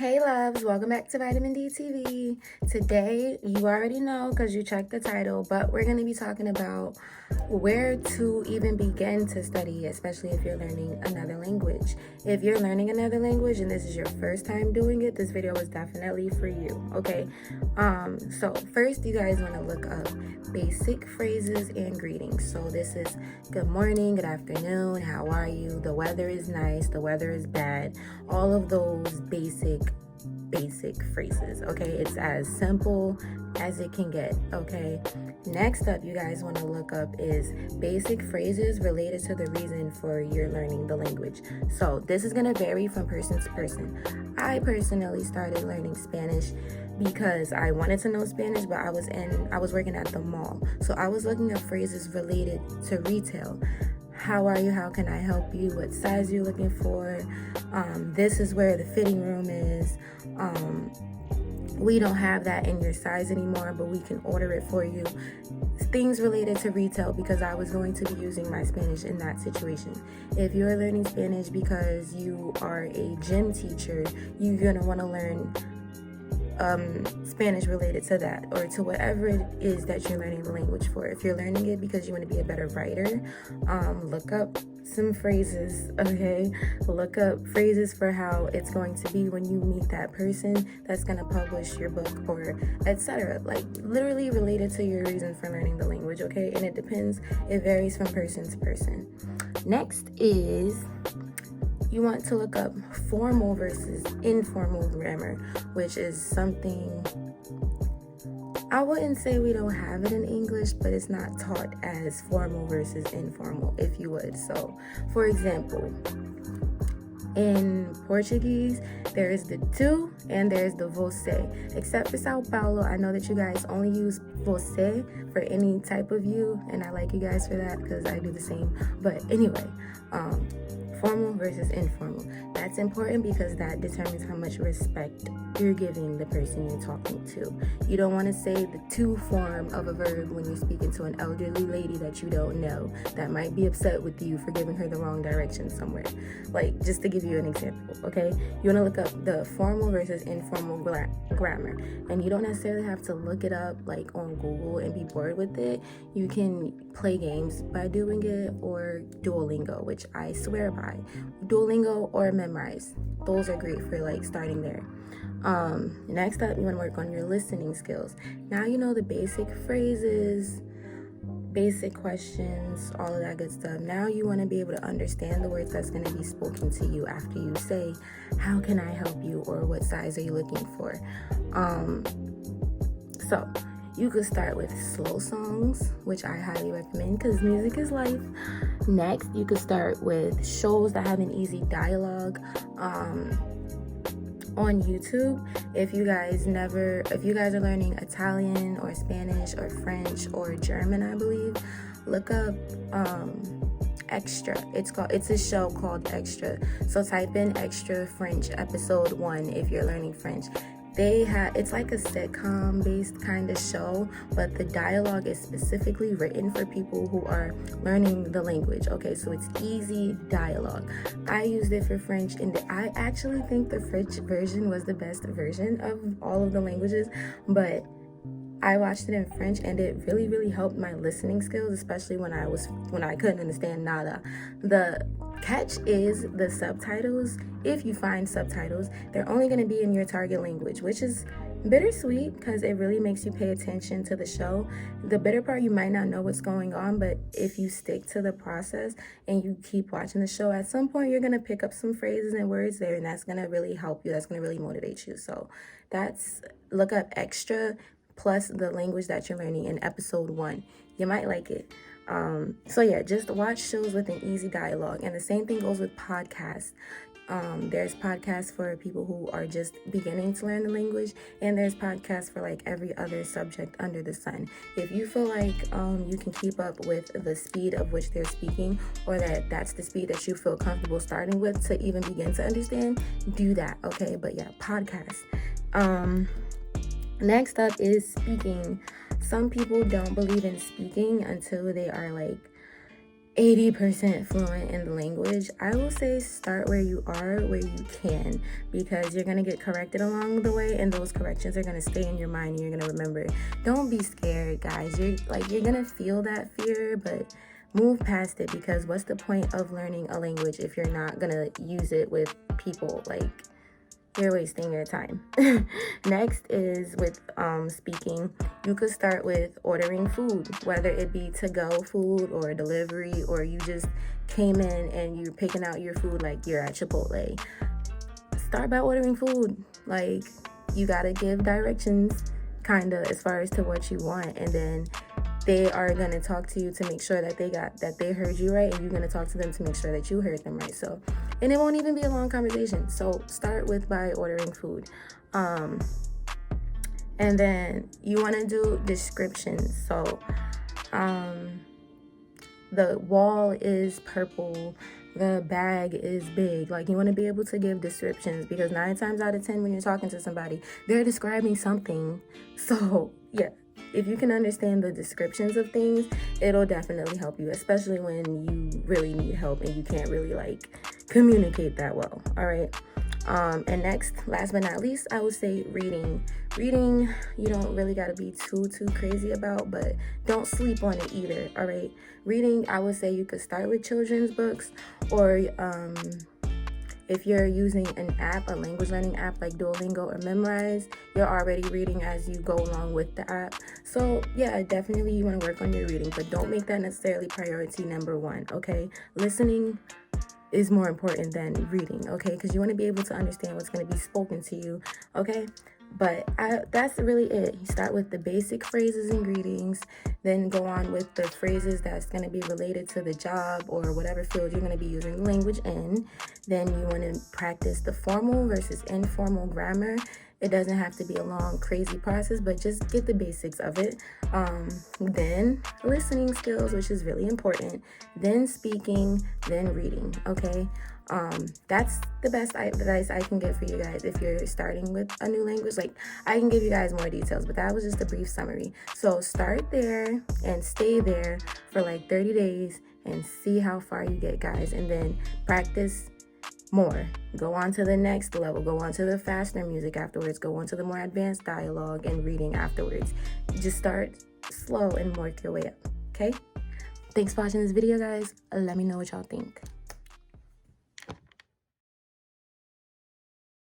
Hey loves, welcome back to Vitamin D TV. Today, you already know because you checked the title, but we're going to be talking about where to even begin to study, especially if you're learning another language. If you're learning another language and this is your first time doing it, this video is definitely for you, okay? So first, you guys want to look up basic phrases and greetings. So this is good morning, good afternoon, how are you, the weather is nice, the weather is bad, all of those basic phrases, okay? It's as simple as it can get, okay? Next up, you guys want to look up is basic phrases related to the reason for you're learning the language. So this is going to vary from person to person. I personally started learning Spanish because I wanted to know Spanish, but I was working at the mall. So I was looking up phrases related to retail. How are you? How can I help you? What size are you looking for? This is where the fitting room is. We don't have that in your size anymore, but we can order it for you. Things related to retail, because I was going to be using my Spanish in that situation. If you're learning Spanish because you are a gym teacher, you're going to want to learn Spanish related to that, or to whatever it is that you're learning the language for. If you're learning it because you want to be a better writer, look up some phrases, okay? Look up phrases for how it's going to be when you meet that person that's going to publish your book, or etc. Like literally related to your reason for learning the language, okay? And it depends, it varies from person to person. Next is you want to look up formal versus informal grammar, which is something, I wouldn't say we don't have it in English, but it's not taught as formal versus informal, if you would. So, for example, in Portuguese, there is the tu and there's the você. Except for Sao Paulo, I know that you guys only use você for any type of you, and I like you guys for that because I do the same. But anyway, formal versus informal. That's important because that determines how much respect you're giving the person you're talking to. You don't want to say the to form of a verb when you're speaking to an elderly lady that you don't know that might be upset with you for giving her the wrong direction somewhere. Like, just to give you an example, okay? You want to look up the formal versus informal grammar. And you don't necessarily have to look it up like on Google and be bored with it. You can play games by doing it, or Duolingo, which I swear by. Duolingo or Memrise. Those are great for like starting there. Next up, you want to work on your listening skills. Now you know the basic phrases, basic questions, all of that good stuff. Now you want to be able to understand the words that's going to be spoken to you after you say, how can I help you, or what size are you looking for? So you could start with slow songs, which I highly recommend because music is life. Next, you could start with shows that have an easy dialogue. On YouTube, if you guys are learning Italian or Spanish or French or German, I believe, look up Extra. It's a show called Extra. So type in Extra French episode 1 if you're learning French. It's like a sitcom based kind of show, but the dialogue is specifically written for people who are learning the language, okay? So it's easy dialogue. I used it for French, and I actually think the French version was the best version of all of the languages, but I watched it in French, and it really, really helped my listening skills, especially when I couldn't understand nada. The catch is the subtitles. If you find subtitles, they're only going to be in your target language, which is bittersweet because it really makes you pay attention to the show. The bitter part, you might not know what's going on, but if you stick to the process and you keep watching the show, at some point you're going to pick up some phrases and words there, and that's going to really help you. That's going to really motivate you. So look up Extra plus the language that you're learning in episode 1. You might like it. So yeah, just watch shows with an easy dialogue. And the same thing goes with podcasts. There's podcasts for people who are just beginning to learn the language, and there's podcasts for like every other subject under the sun. If you feel like you can keep up with the speed of which they're speaking, or that's the speed that you feel comfortable starting with to even begin to understand, do that, okay? But yeah, podcasts. Next up is speaking. Some people don't believe in speaking until they are like 80% fluent in the language, I will say start where you are, where you can, because you're going to get corrected along the way, and those corrections are going to stay in your mind and you're going to remember. Don't be scared, guys. You're going to feel that fear, but move past it, because what's the point of learning a language if you're not going to use it with people? Like, you're wasting your time. Next is with speaking. You could start with ordering food, whether it be to-go food or delivery, or you just came in and you're picking out your food like you're at Chipotle. Start by ordering food. Like, you gotta give directions, kinda, as far as to what you want, and then they are gonna talk to you to make sure that they heard you right, and you're gonna talk to them to make sure that you heard them right. So, and it won't even be a long conversation. So start with by ordering food, and then you want to do descriptions. So, the wall is purple, the bag is big. Like, you want to be able to give descriptions, because 9 times out of 10 when you're talking to somebody, they're describing something. So yeah, if you can understand the descriptions of things, it'll definitely help you, especially when you really need help and you can't really like communicate that well. All right. And next, last but not least, I would say reading. Reading, you don't really got to be too crazy about, but don't sleep on it either. All right. Reading, I would say you could start with children's books, or if you're using an app, a language learning app like Duolingo or Memrise, you're already reading as you go along with the app. So yeah, definitely you want to work on your reading, but don't make that necessarily priority number 1, okay? Listening is more important than reading, okay? Because you want to be able to understand what's going to be spoken to you, okay? But that's really it. You start with the basic phrases and greetings, then go on with the phrases that's going to be related to the job or whatever field you're going to be using the language in. Then you want to practice the formal versus informal grammar. It doesn't have to be a long, crazy process, but just get the basics of it. Then listening skills, which is really important. Then speaking, then reading, okay? That's the best advice I can give for you guys if you're starting with a new language. Like, I can give you guys more details, but that was just a brief summary. So start there and stay there for like 30 days and see how far you get, guys, and then practice more. Go on to the next level. Go on to the faster music afterwards. Go on to the more advanced dialogue and reading afterwards. Just start slow and work your way up, okay? Thanks for watching this video, guys. Let me know what y'all think.